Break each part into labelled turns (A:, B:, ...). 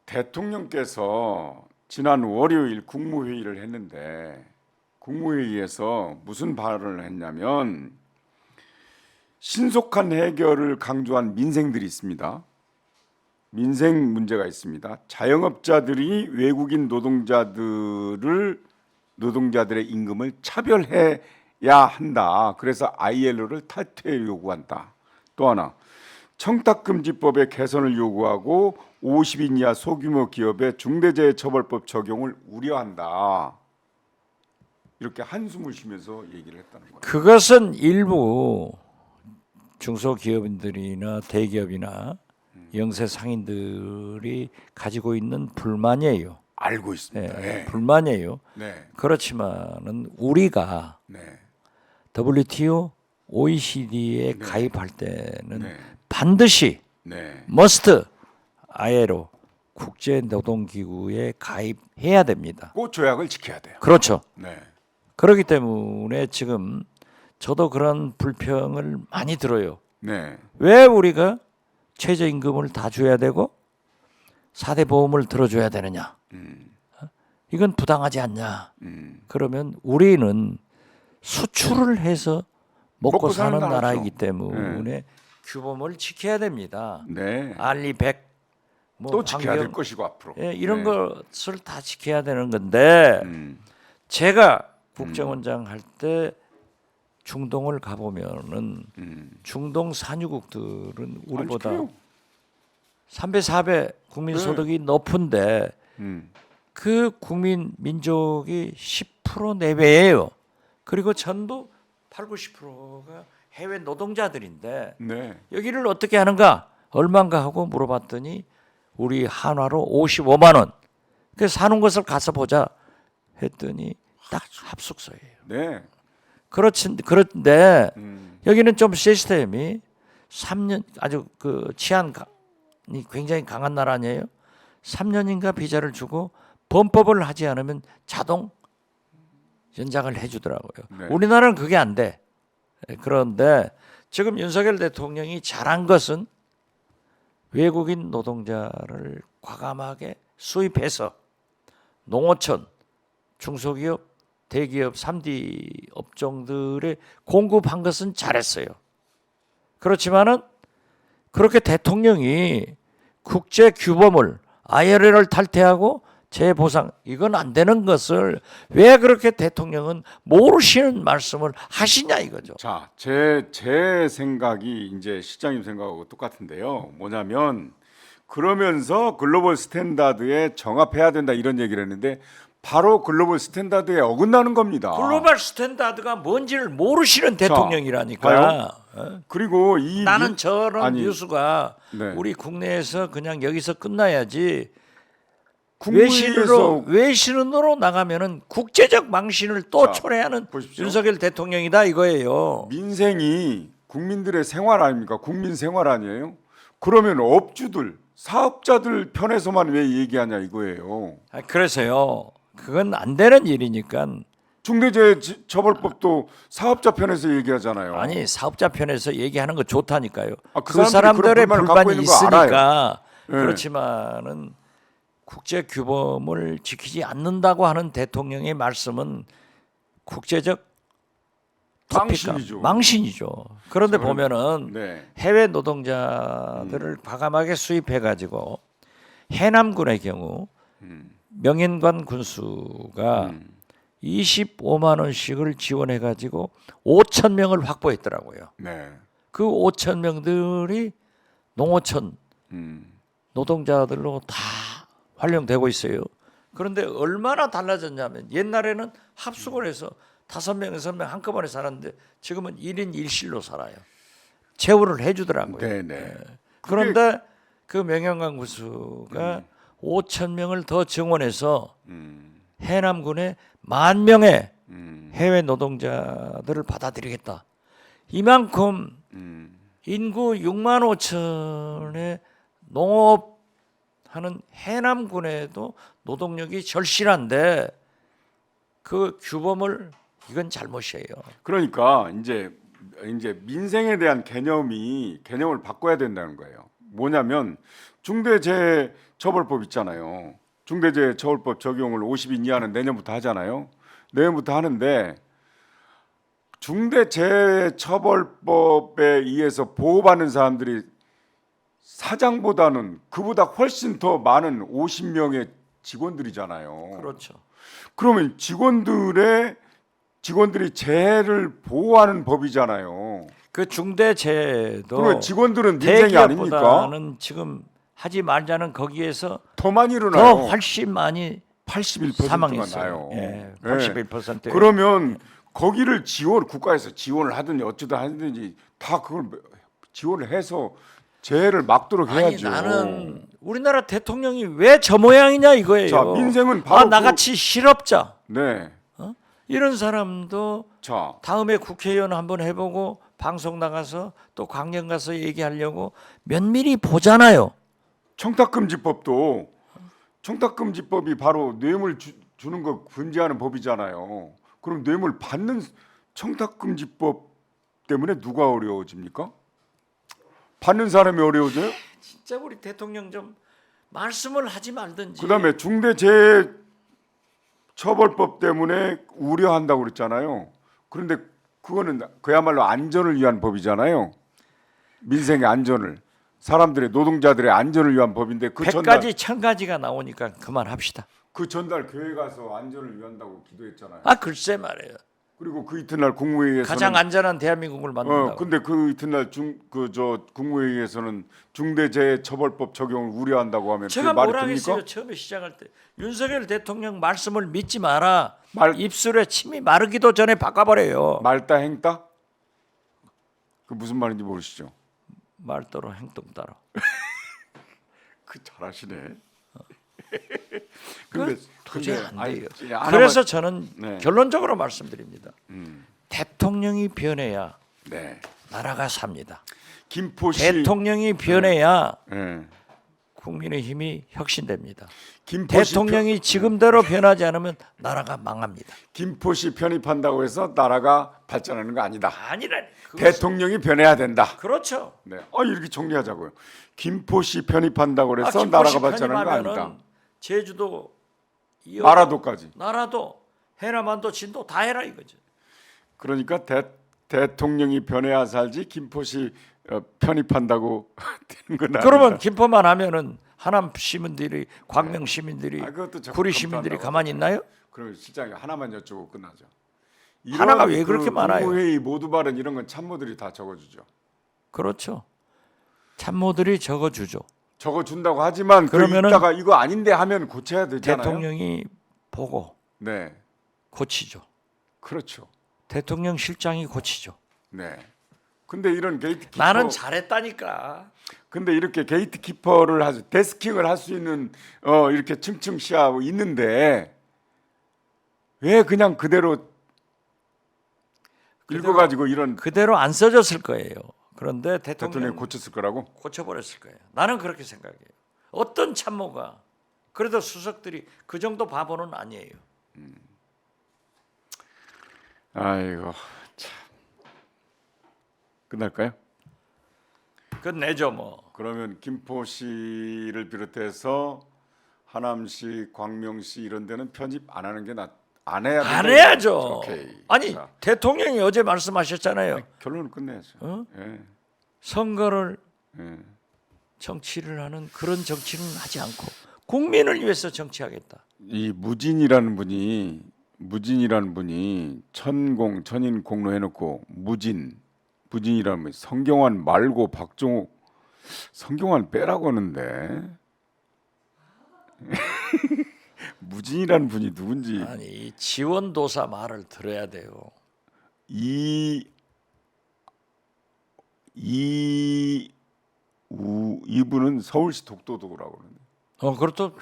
A: 대통령께서 지난 월요일 국무회의를 했는데 국무회의에서 무슨 발언을 했냐면 신속한 해결을 강조한 민생들이 있습니다. 민생 문제가 있습니다. 자영업자들이 외국인 노동자들의 임금을 차별해야 한다. 그래서 ILO를 탈퇴 요구한다. 또 하나 청탁금지법의 개선을 요구하고 50인 이하 소규모 기업의 중대재해처벌법 적용을 우려한다. 이렇게 한숨을 쉬면서 얘기를 했다는 거예요.
B: 그것은 일부 중소기업인들이나 대기업이나 영세 상인들이 가지고 있는 불만이에요.
A: 알고 있습니다. 네.
B: 불만이에요.
A: 네.
B: 그렇지만은 우리가
A: 네.
B: WTO, OECD에 가입할 때는
A: 네.
B: 반드시
A: 네.
B: must ILO 국제노동기구에 가입해야 됩니다.
A: 그 조약을 지켜야 돼요.
B: 그렇죠.
A: 네.
B: 그렇기 때문에 지금 저도 그런 불평을 많이 들어요.
A: 네.
B: 왜 우리가 최저임금을 다 줘야 되고 4대 보험을 들어줘야 되느냐? 이건 부당하지 않냐? 그러면 우리는 수출을 해서 먹고 사는 나라이기 때문에 규범을 지켜야 됩니다.
A: 네.
B: 알리 100, 뭐
A: 또 지켜야 될 것이고 앞으로.
B: 이런 것을 다 지켜야 되는 건데 제가 국정원장 할 때 중동을 가보면은 중동 산유국들은 우리보다 3배, 4배 국민 소득이 높은데 그 국민 민족이 10% 내외예요. 그리고 전부 8, 90%가 해외 노동자들인데
A: 네.
B: 여기를 어떻게 하는가? 얼마인가 하고 물어봤더니 우리 한화로 55만 원. 그 사는 것을 가서 보자 했더니 딱 합숙소예요.
A: 네.
B: 그런데 여기는 좀 시스템이 3년 아주 그 치안이 굉장히 강한 나라 아니에요? 3년인가 비자를 주고 범법을 하지 않으면 자동 연장을 해주더라고요.
A: 네.
B: 우리나라는 그게 안 돼. 그런데 지금 윤석열 대통령이 잘한 것은 외국인 노동자를 과감하게 수입해서 농어촌, 중소기업, 대기업 3D 업종들에 공급한 것은 잘했어요. 그렇지만은 그렇게 대통령이 국제 규범을 ILO를 탈퇴하고 재보상 이건 안 되는 것을 왜 그렇게 대통령은 모르시는 말씀을 하시냐 이거죠.
A: 자, 제 생각이 이제 시장님 생각하고 똑같은데요. 뭐냐면 그러면서 글로벌 스탠다드에 정합해야 된다 이런 얘기를 했는데 바로 글로벌 스탠다드에 어긋나는 겁니다.
B: 글로벌 스탠다드가 뭔지를 모르시는 대통령이라니까.
A: 그리고
B: 나는 저런 뉴스가
A: 네.
B: 우리 국내에서 그냥 여기서 끝나야지.
A: 국무회의에서
B: 외신으로 나가면은 국제적 망신을 또 초래하는
A: 보십시오.
B: 윤석열 대통령이다 이거예요.
A: 민생이 국민들의 생활 아닙니까? 국민 생활 아니에요? 그러면 업주들, 사업자들 편에서만 왜 얘기하냐 이거예요.
B: 그래서요. 그건 안 되는 일이니까.
A: 중대재해처벌법도 사업자 편에서 얘기하잖아요.
B: 아니 사업자 편에서 얘기하는 거 좋다니까요.
A: 그
B: 사람들의 불만이 있으니까.
A: 네.
B: 그렇지만은 국제 규범을 지키지 않는다고 하는 대통령의 말씀은 국제적 망신이죠. 그런데 보면은 해외 노동자들을 과감하게 수입해 가지고 해남군의 경우 명인관 군수가 25만 원씩을 지원해 가지고 5천 명을 확보했더라고요.
A: 네.
B: 그 5천 명들이 농어촌 노동자들로 다 활용되고 있어요. 그런데 얼마나 달라졌냐면 옛날에는 합숙을 해서 5명, 6명 한꺼번에 살았는데 지금은 1인 1실로 살아요. 제휴를 해주더라고요.
A: 네네.
B: 그런데 그 명영관 군수가 5천 명을 더 증원해서 해남군에 10,000명의 해외 노동자들을 받아들이겠다. 이만큼 인구 6만 5천의 농업하는 해남군에도 노동력이 절실한데 그 규범을 이건 잘못이에요.
A: 그러니까 이제 민생에 대한 개념을 바꿔야 된다는 거예요. 뭐냐면 중대재해처벌법 있잖아요. 중대재해처벌법 적용을 50인 이하는 내년부터 하잖아요. 내년부터 하는데 중대재해처벌법에 의해서 보호받는 사람들이 사장보다는 그보다 훨씬 더 많은 50명의 직원들이잖아요.
B: 그렇죠.
A: 그러면 직원들이 재해를 보호하는 법이잖아요.
B: 그 중대재해도
A: 그러면 직원들은 민생이 아닙니까?
B: 대기업보다는 지금 하지 말자는 거기에서
A: 더 많이
B: 더
A: 일어나요.
B: 훨씬 많이
A: 81%가
B: 사망했어요.
A: 나요.
B: 예,
A: 예.
B: 81%.
A: 그러면 거기를 국가에서 지원을 하든지 어쩌다 하든지 다 그걸 지원을 해서 재해를 막도록
B: 아니
A: 해야죠.
B: 나는 우리나라 대통령이 왜 저 모양이냐 이거예요.
A: 자, 민생은 바로
B: 나같이 실업자
A: 네.
B: 이런 사람도
A: 자,
B: 다음에 국회의원 한번 해보고 방송 나가서 또 강연 가서 얘기하려고 면밀히 보잖아요.
A: 청탁금지법이 바로 뇌물 주는 거 금지하는 법이잖아요. 그럼 뇌물 받는 청탁금지법 때문에 누가 어려워집니까? 받는 사람이 어려워져요?
B: 진짜 우리 대통령 좀 말씀을 하지 말든지.
A: 그다음에 중대재해처벌법 때문에 우려한다고 그랬잖아요. 그런데 그거는 그야말로 안전을 위한 법이잖아요. 민생의 안전을, 사람들의 노동자들의 안전을 위한 법인데 그
B: 100가지 1000가지가 나오니까 그만합시다.
A: 전날 교회 가서 안전을 위한다고 기도했잖아요.
B: 글쎄 말이에요.
A: 그리고 그 이튿날 국무회의에서는
B: 가장 안전한 대한민국을 만든다고.
A: 근데 그 이튿날 국무회의에서는 중대재해처벌법 적용을 우려한다고 하면
B: 제가
A: 그게 말이
B: 뭐라
A: 됩니까?
B: 했어요? 처음에 시작할 때 윤석열 대통령 말씀을 믿지 마라.
A: 말-
B: 입술에 침이 마르기도 전에 바꿔버려요.
A: 말따 행따? 그 무슨 말인지 모르시죠?
B: 말따로 행동 따로.
A: 그 잘하시네. 근데
B: 도저히 안
A: 아니,
B: 돼요.
A: 하나만-
B: 그래서 저는
A: 네.
B: 결론적으로 말씀드립니다. 대통령이 변해야
A: 네.
B: 나라가 삽니다.
A: 김포시
B: 대통령이 변해야
A: 네.
B: 국민의힘이 혁신됩니다.
A: 김포시
B: 대통령이 지금대로 변하지 않으면 나라가 망합니다.
A: 김포시 편입한다고 해서 나라가 발전하는 거 아니다.
B: 아니라니.
A: 대통령이 변해야 된다.
B: 그렇죠.
A: 네. 이렇게 정리하자고요. 김포시 편입한다고 해서
B: 김포시
A: 나라가 발전하는 거
B: 편입하면은
A: 아니다.
B: 제주도, 이어도,
A: 마라도까지.
B: 나라도, 해남한도, 진도 다 해라 이거죠.
A: 그러니까 대통령이 변해야 살지 김포시 편입한다고 되는 건 아니다.
B: 그러면 김포만 하면은 하남 시민들이, 광명 시민들이,
A: 그것도 자꾸
B: 구리 시민들이
A: 감탄하고.
B: 가만히 있나요?
A: 그럼 실장이 하나만 여쭈고 끝나죠.
B: 하나가
A: 이런
B: 왜 그렇게 많아요?
A: 국무회의 모두 발언 이런 건 참모들이 다 적어주죠.
B: 그렇죠. 참모들이 적어주죠.
A: 적어준다고 하지만
B: 그러면은
A: 이따가 이거 아닌데 하면 고쳐야 되잖아요.
B: 대통령이 보고
A: 네,
B: 고치죠.
A: 그렇죠.
B: 대통령 실장이 고치죠.
A: 네. 근데 이런 게이트키퍼
B: 나는 잘했다니까.
A: 근데 이렇게 게이트키퍼를 데스킹을 할 수 있는 이렇게 층층 시하고 있는데 왜 그냥 그대로 읽어가지고 이런
B: 그대로 안 써졌을 거예요. 그런데
A: 대통령이
B: 대통령이
A: 고쳤을 거라고?
B: 고쳐버렸을 거예요. 나는 그렇게 생각해요. 어떤 참모가 그래도 수석들이 그 정도 바보는 아니에요.
A: 아이고 참 끝날까요?
B: 끝내죠 뭐.
A: 그러면 김포시를 비롯해서 하남시, 광명시 이런 데는 편집 안 하는 게 안 해야 된다.
B: 안 해야죠.
A: 오케이.
B: 아니
A: 자,
B: 대통령이 어제 말씀하셨잖아요.
A: 결론은 끝내야죠.
B: 어?
A: 예.
B: 선거를
A: 예.
B: 정치를 하는 그런 정치는 하지 않고 국민을 위해서 정치하겠다.
A: 이 무진이라는 분이 천인 공로 해놓고 무진이라는 분이 성경환 말고 박종욱 성경환 빼라고 하는데 무진이라는 분이 누군지
B: 아니 이 지원도사 말을 들어야 돼요.
A: 이분은 서울시 독도도라고 그러는데
B: 그렇죠.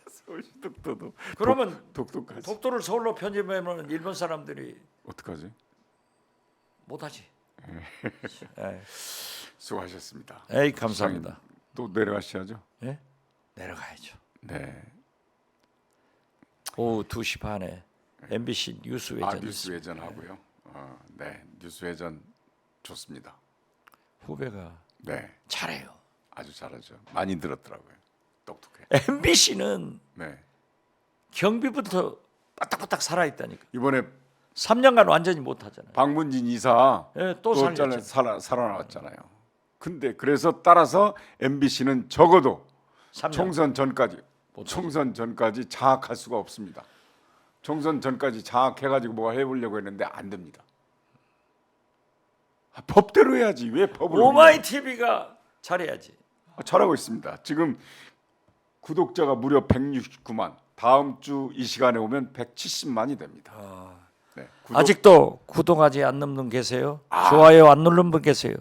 A: 서울시 독도도
B: 그러면
A: 독도까지
B: 독도를 서울로 편집하면 일본 사람들이
A: 어떡하지?
B: 못하지.
A: 수고하셨습니다.
B: 에이 감사합니다.
A: 또 내려가셔야죠.
B: 예? 내려가야죠.
A: 네.
B: 오후 2시 반에 MBC 뉴스 외전
A: 뉴스
B: 있습니다.
A: 외전 하고요. 네, 뉴스 외전 좋습니다.
B: 후배가
A: 네,
B: 잘해요.
A: 아주 잘하죠. 많이 들었더라고요. 똑똑해.
B: MBC는
A: 네.
B: 경비부터 빠딱빠딱 살아있다니까.
A: 이번에
B: 3년간 완전히 못하잖아요.
A: 박문진 이사
B: 예, 또 살렸죠.
A: 살아나왔잖아요. 근데 그래서 따라서 MBC는 적어도
B: 3년.
A: 총선 전까지 장악할 수가 없습니다. 총선 전까지 장악해가지고 뭐 해보려고 했는데 안 됩니다. 법대로 해야지 왜 법을
B: 오마이 TV가 잘해야지.
A: 잘하고 있습니다. 지금 구독자가 무려 169만. 다음 주 이 시간에 오면 170만이 됩니다. 네,
B: 아직도 구독하지 않는 분 계세요? 좋아요 안 누른 분 계세요?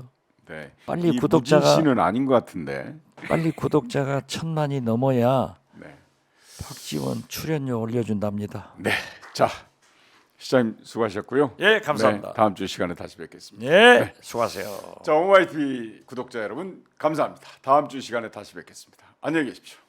A: 네.
B: 빨리
A: 이
B: 구독자가-
A: 무진 씨는 아닌 것 같은데.
B: 빨리 구독자가 1000만이 넘어야
A: 네.
B: 박지원 출연료 올려준답니다.
A: 네. 자, 시장님 수고하셨고요.
B: 예, 감사합니다.
A: 네, 다음 주 이 시간에 다시 뵙겠습니다.
B: 예, 수고하세요.
A: 자, 오마이TV 구독자 여러분 감사합니다. 다음 주 이 시간에 다시 뵙겠습니다. 안녕히 계십시오.